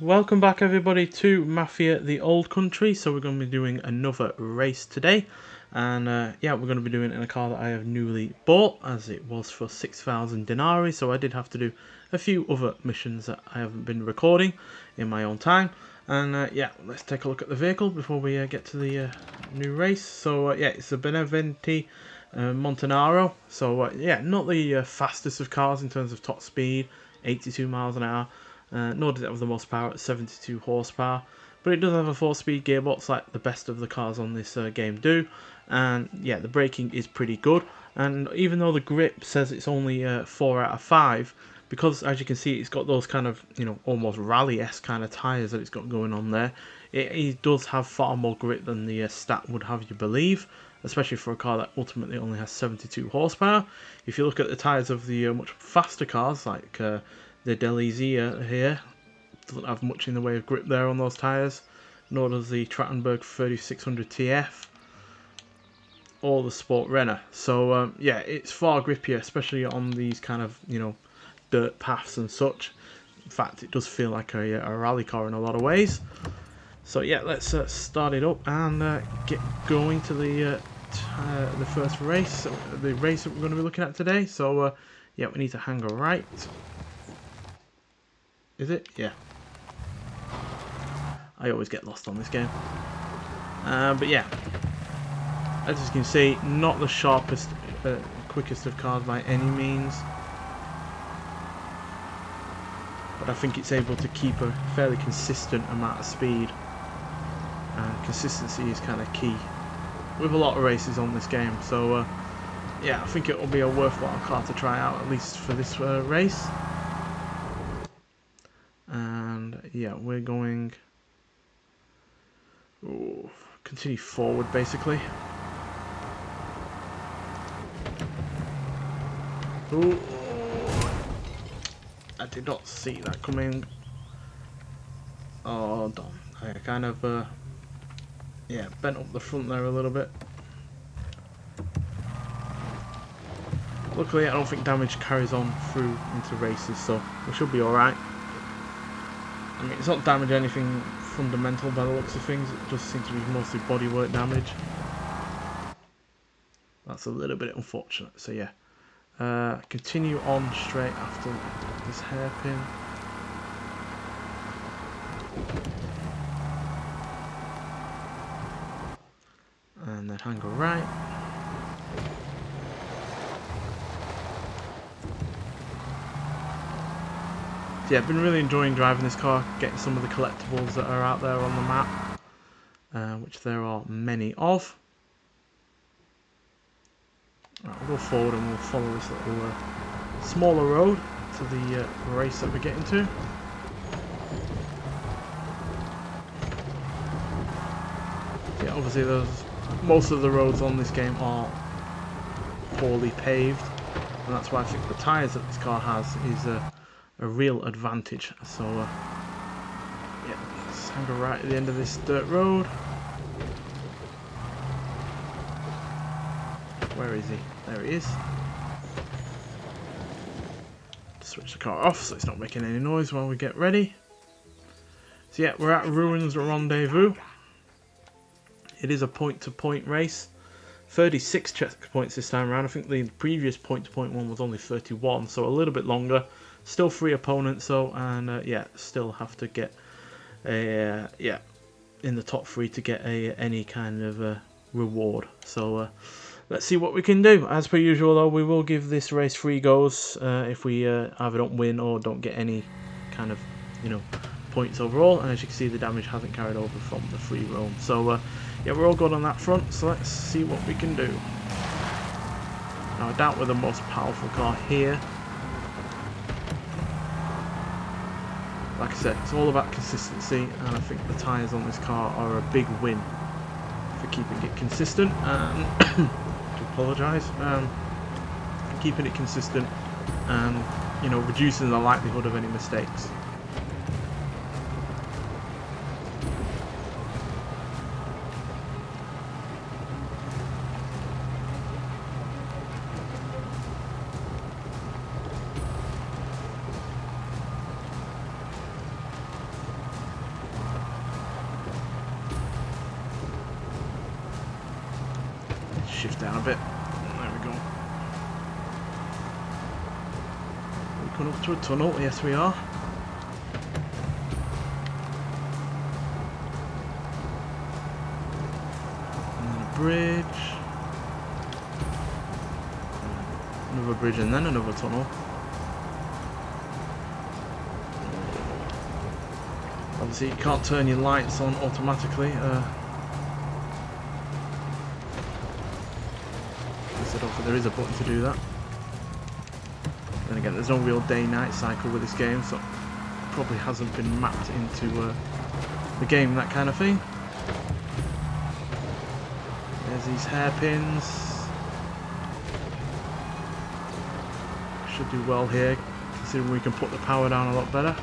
Welcome back everybody to Mafia the Old Country. So we're going to be doing another race today, and yeah, we're going to be doing it in a car that I have newly bought, as it was for 6,000 denarii. So I did have to do a few other missions that I haven't been recording in my own time. And yeah, let's take a look at the vehicle before we get to the new race. So yeah, it's a Beneventi Montanaro. So yeah, not the fastest of cars in terms of top speed, 82 miles an hour. Nor does it have the most power at 72 horsepower, but it does have a 4-speed gearbox like the best of the cars on this game do, and yeah, the braking is pretty good. And even though the grip says it's only 4 out of 5, because as you can see it's got those kind of, almost rally-esque kind of tyres that it's got going on there, it does have far more grip than the stat would have you believe, especially for a car that ultimately only has 72 horsepower. If you look at the tyres of the much faster cars like the Delizia here, doesn't have much in the way of grip there on those tyres, nor does the Trattenberg 3600 TF or the Sport Renner. So yeah, it's far grippier, especially on these kind of, dirt paths and such. In fact, it does feel like a rally car in a lot of ways. So yeah, let's start it up and get going to the first race, the race that we're going to be looking at today. So yeah, we need to hang a right. Is it? Yeah. I always get lost on this game. But yeah, as you can see, not the sharpest, quickest of cars by any means. But I think it's able to keep a fairly consistent amount of speed. And consistency is kind of key with a lot of races on this game. So yeah, I think it will be a worthwhile car to try out, at least for this race. And yeah, we're going... Ooh, continue forward basically. Ooh, I did not see that coming. Oh, damn. I kind of yeah, bent up the front there a little bit. Luckily I don't think damage carries on through into races, so we should be alright. I mean, it's not damage anything fundamental by the looks of things, it just seems to be mostly bodywork damage. That's a little bit unfortunate, so yeah. Continue on straight after this hairpin. And then hang a right. Yeah, I've been really enjoying driving this car, getting some of the collectibles that are out there on the map, which there are many of. Right, we'll go forward and we'll follow this little smaller road to the race that we're getting to. Yeah, obviously most of the roads on this game are poorly paved, and that's why I think the tyres that this car has is a real advantage. So yeah, let's hang a right at the end of this dirt road. Where is he? There he is. Switch the car off so it's not making any noise while we get ready. So yeah, we're at Ruins Rendezvous. It is a point-to-point race. 36 checkpoints this time around. I think the previous point-to-point one was only 31, so a little bit longer. Still 3 opponents though, and yeah, still have to get a yeah, in the top 3 to get any kind of reward. So let's see what we can do. As per usual though, we will give this race 3 goes if we either don't win or don't get any kind of, points overall. And as you can see, the damage hasn't carried over from the free roam. So yeah, we're all good on that front, so let's see what we can do. Now I doubt we're the most powerful car here. Like I said, it's all about consistency, and I think the tyres on this car are a big win for keeping it consistent, and to apologise, for keeping it consistent and, reducing the likelihood of any mistakes. shift down a bit. There we go. We're coming up to a tunnel. Yes, we are. And then a bridge. Another bridge and then another tunnel. Obviously you can't turn your lights on automatically. I don't think there is a button to do that. Then again, there's no real day-night cycle with this game, so it probably hasn't been mapped into the game, that kind of thing. There's these hairpins. Should do well here, considering we can put the power down a lot better.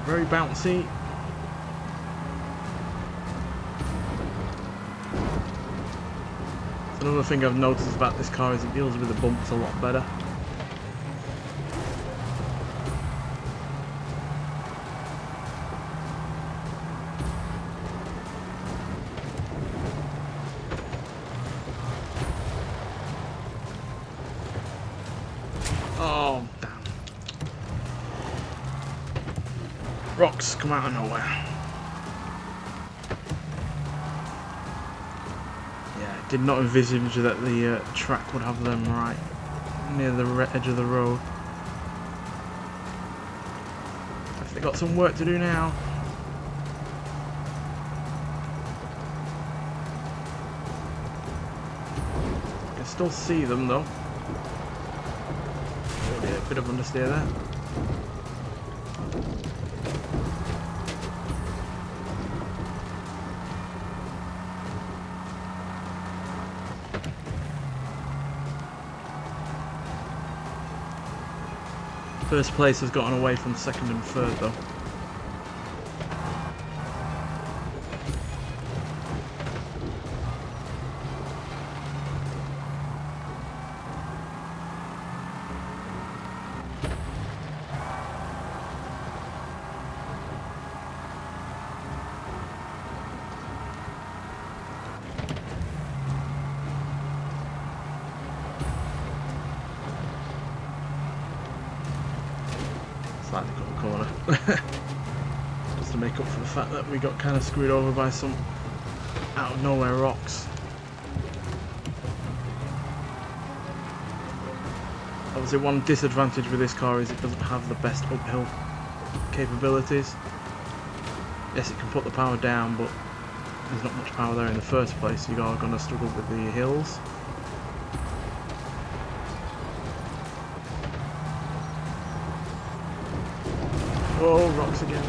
Very bouncy. Another thing I've noticed about this car is it deals with the bumps a lot better. Oh, damn. Rocks come out of nowhere. Did not envisage that the track would have them right near the edge of the road. They got some work to do now. You can still see them though. Oh dear, bit of understeer there. First place has gotten away from second and third though. Slightly cut the corner. Just to make up for the fact that we got kind of screwed over by some out of nowhere rocks. Obviously one disadvantage with this car is it doesn't have the best uphill capabilities. Yes, it can put the power down, but there's not much power there in the first place, so you are going to struggle with the hills. Oh, rocks again.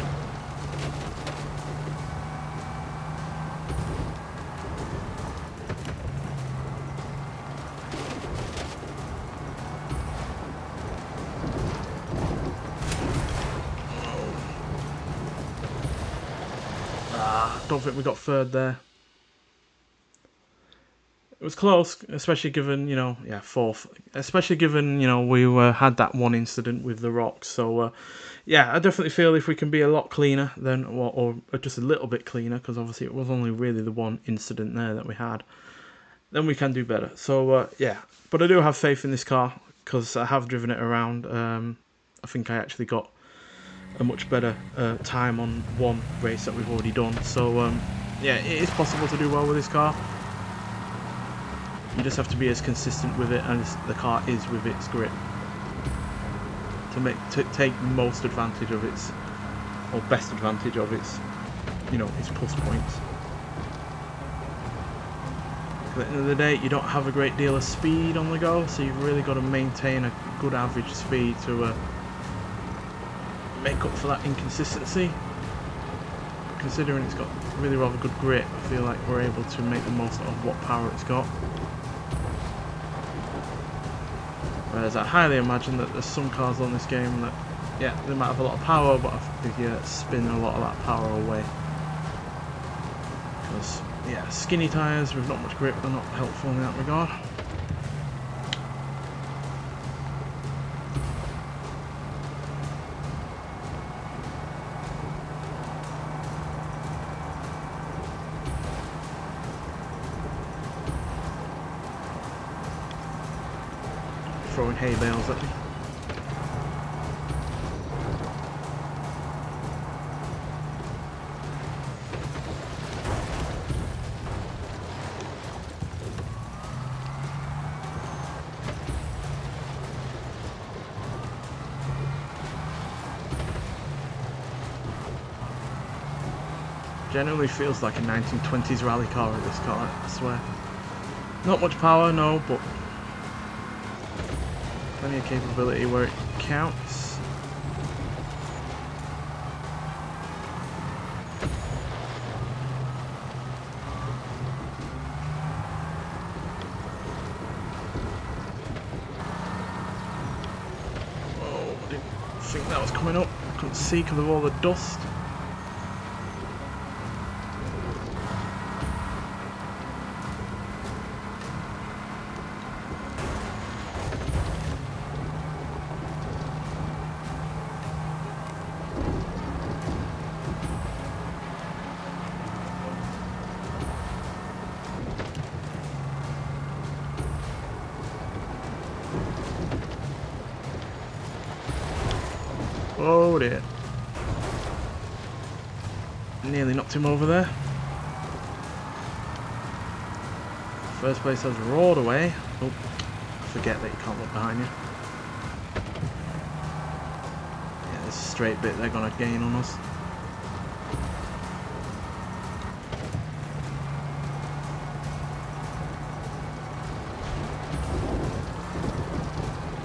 Don't think we got third there. It was close, especially given, you know, yeah, fourth. Especially given, you know, we had that one incident with the rocks. So, yeah, I definitely feel if we can be a lot cleaner, then, or just a little bit cleaner, because obviously it was only really the one incident there that we had, then we can do better. So, yeah, but I do have faith in this car, because I have driven it around. I think I actually got a much better time on one race that we've already done. So, yeah, it is possible to do well with this car. You just have to be as consistent with it as the car is with its grip to take most advantage of its, or best advantage of its, you know, its plus points. At the end of the day, you don't have a great deal of speed on the go, so you've really got to maintain a good average speed to make up for that inconsistency. Considering it's got really rather good grip, I feel like we're able to make the most of what power it's got. Whereas I highly imagine that there's some cars on this game that, yeah, they might have a lot of power, but they spin a lot of that power away. Because, yeah, skinny tyres with not much grip are not helpful in that regard. Throwing hay bales at me. Generally feels like a 1920s rally car in this car, I swear. Not much power, no, but plenty of capability where it counts. Oh, I didn't think that was coming up. I couldn't see because of all the dust. Oh dear. Nearly knocked him over there. First place has roared away. Oh, forget that you can't look behind you. Yeah, this straight bit they're gonna gain on us.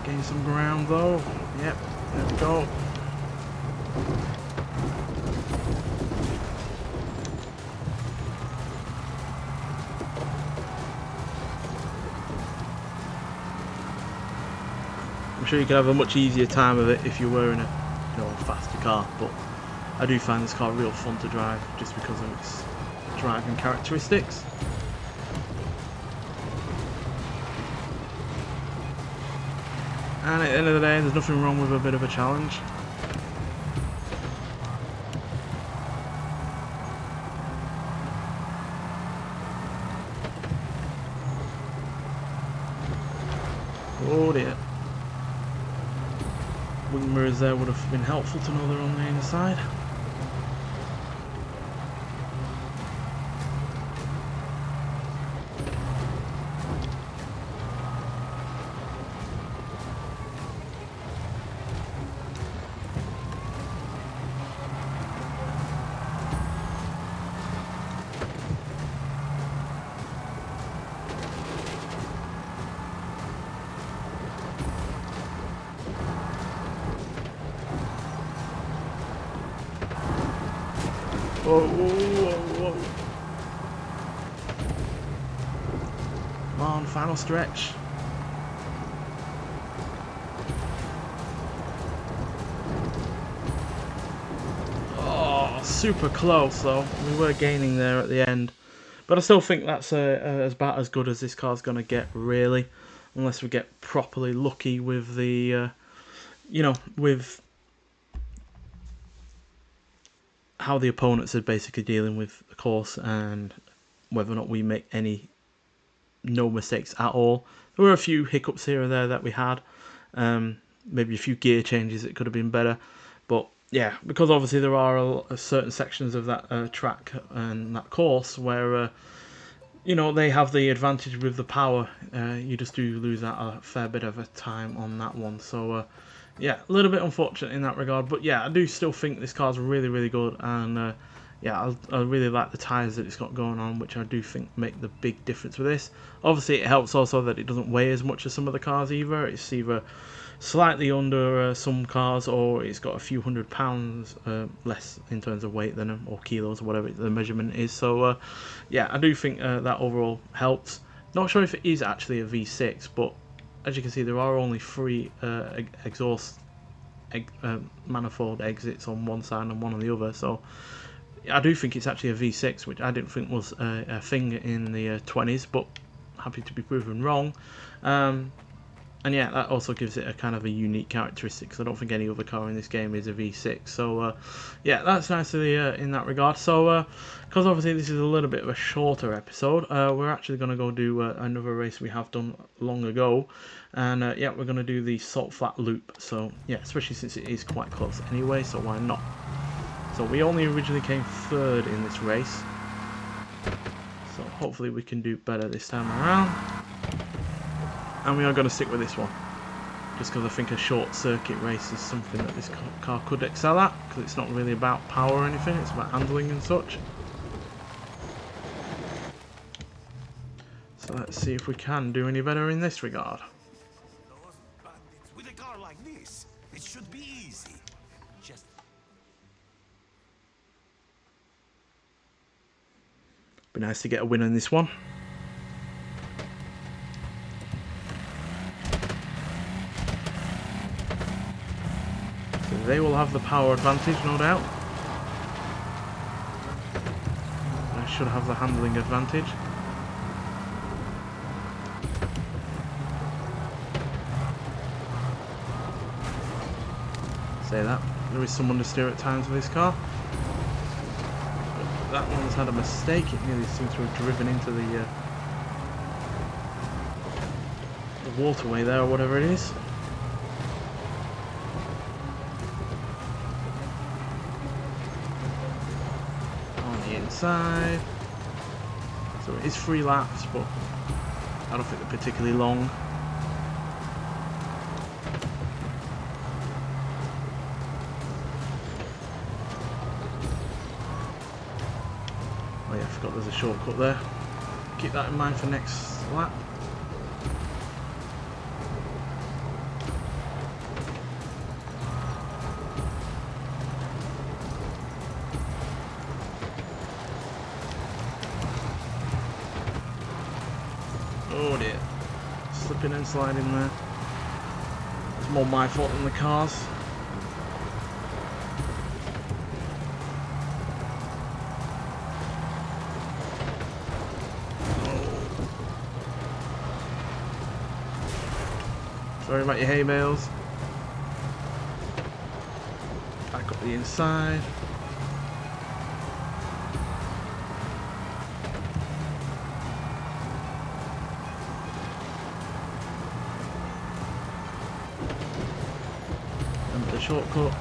Gain some ground though. Yep, there we go. I'm sure you could have a much easier time of it if you were in a, you know, faster car, but I do find this car real fun to drive just because of its driving characteristics. And at the end of the day, there's nothing wrong with a bit of a challenge. Oh dear. Wing mirrors there would have been helpful to know they're on the inside. Whoa, whoa, whoa. Come on, final stretch. Oh, super close though. We were gaining there at the end. But I still think that's about as good as this car's going to get, really. Unless we get properly lucky with the, you know, with how the opponents are basically dealing with the course and whether or not we make no mistakes at all. There were a few hiccups here and there that we had. Maybe a few gear changes that could have been better. But yeah, because obviously there are certain sections of that track and that course where, you know, they have the advantage with the power. You just do lose out a fair bit of a time on that one. So yeah, a little bit unfortunate in that regard, but yeah, I do still think this car's really, really good, and yeah, I really like the tyres that it's got going on, which I do think make the big difference with this. Obviously, it helps also that it doesn't weigh as much as some of the cars either. It's either slightly under some cars, or it's got a few £100 less in terms of weight than them, or kilos, or whatever the measurement is. So yeah, I do think that overall helps. Not sure if it is actually a V6, but as you can see, there are only 3 exhaust manifold exits on one side and one on the other, so I do think it's actually a V6, which I didn't think was a thing in the 20s, but happy to be proven wrong. And yeah, that also gives it a kind of a unique characteristic, because I don't think any other car in this game is a V6. So yeah, that's nicely in that regard. So because obviously this is a little bit of a shorter episode, we're actually going to go do another race we have done long ago. And yeah, we're going to do the Salt Flat Loop. So yeah, especially since it is quite close anyway, so why not? So we only originally came 3rd in this race. So hopefully we can do better this time around. And we are going to stick with this one, just because I think a short circuit race is something that this car could excel at, because it's not really about power or anything, it's about handling and such. So let's see if we can do any better in this regard. With a car like this, it should be easy. Just be nice to get a win in this one. They will have the power advantage, no doubt. I should have the handling advantage. Say that. There is some understeer at times with this car. But that one's had a mistake. It nearly seems to have driven into the waterway there, or whatever it is. Side. So it is 3 laps, but I don't think they're particularly long. Oh yeah, I forgot there's a shortcut there. Keep that in mind for next lap. Oh dear, slipping and sliding there. It's more my fault than the cars. Oh. Sorry about your hay bales. Back up the inside. The shortcut.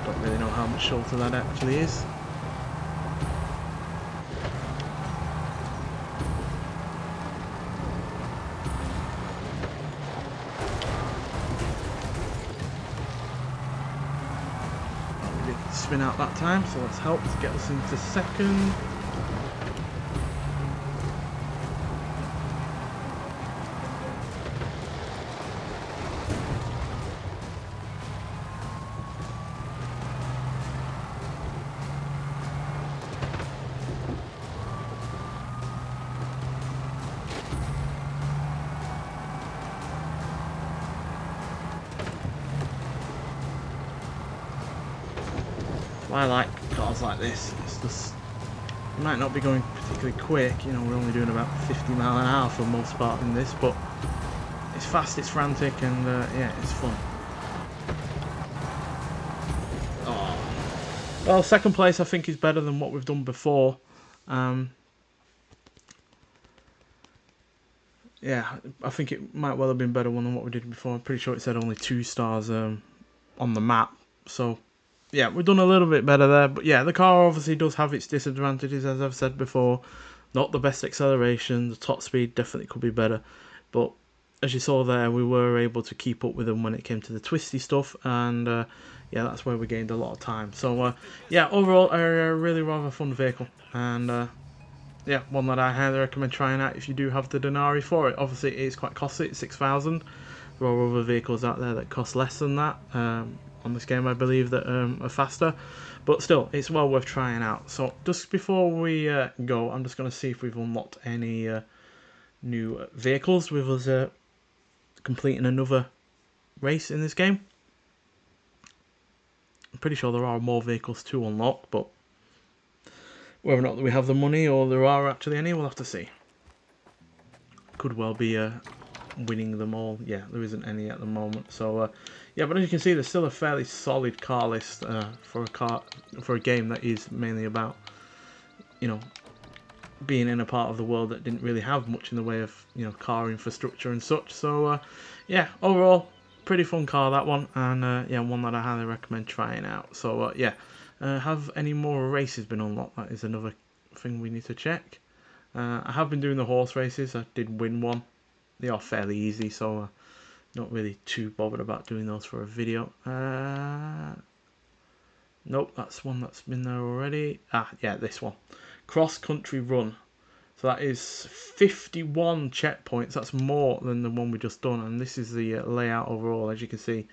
Don't really know how much shorter that actually is. Oh, we did spin out that time, so let's help to get us into 2nd. I like cars like this. It's just, it might not be going particularly quick, you know, we're only doing about 50 mile an hour for the most part in this, but it's fast, it's frantic, and yeah, it's fun. Oh. Well, 2nd place I think is better than what we've done before. Yeah, I think it might well have been better than what we did before. I'm pretty sure it said only 2 stars on the map, so yeah, we've done a little bit better there. But yeah, the car obviously does have its disadvantages, as I've said before. Not the best acceleration, the top speed definitely could be better, but as you saw there, we were able to keep up with them when it came to the twisty stuff, and yeah, that's where we gained a lot of time. So yeah, overall a really rather fun vehicle, and yeah, one that I highly recommend trying out if you do have the Denari for it. Obviously it is quite costly, it's 6,000. There are other vehicles out there that cost less than that on this game, I believe, that are faster. But still, it's well worth trying out. So just before we go, I'm just going to see if we've unlocked any new vehicles with us completing another race in this game. I'm pretty sure there are more vehicles to unlock, but whether or not we have the money or there are actually any, we'll have to see. Could well be winning them all. Yeah, there isn't any at the moment. So yeah, but as you can see, there's still a fairly solid car list for a game that is mainly about, you know, being in a part of the world that didn't really have much in the way of, you know, car infrastructure and such. So yeah, overall, pretty fun car, that one, and yeah, one that I highly recommend trying out. So yeah, have any more races been unlocked? That is another thing we need to check. I have been doing the horse races. I did win one. They are fairly easy, so not really too bothered about doing those for a video. Nope, that's one that's been there already. Ah, yeah, this one. Cross country run. So that is 51 checkpoints. That's more than the one we just done, and this is the layout overall, as you can see.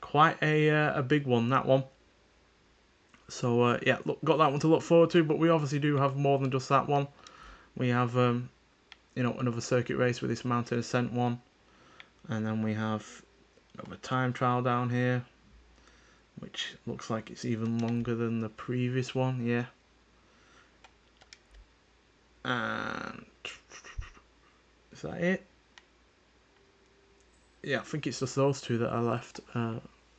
Quite a big one, that one. So yeah, look, got that one to look forward to, but we obviously do have more than just that one. We have you know, another circuit race with this mountain ascent one, and then we have another time trial down here, which looks like it's even longer than the previous one. Yeah. And is that it? Yeah, I think it's just those two that are left.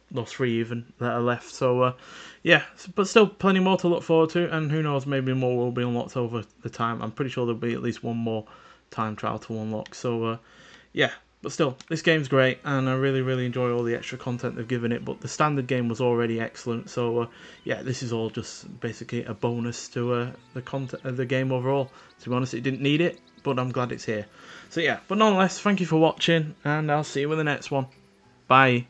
Those three even that are left. So yeah, but still plenty more to look forward to, and who knows, maybe more will be unlocked over the time. I'm pretty sure there'll be at least one more time trial to unlock. So yeah, but still, this game's great, and I really enjoy all the extra content they've given it. But the standard game was already excellent, so yeah, this is all just basically a bonus to the content of the game overall. To be honest, it didn't need it, but I'm glad it's here. So yeah, but nonetheless, thank you for watching, and I'll see you in the next one. Bye.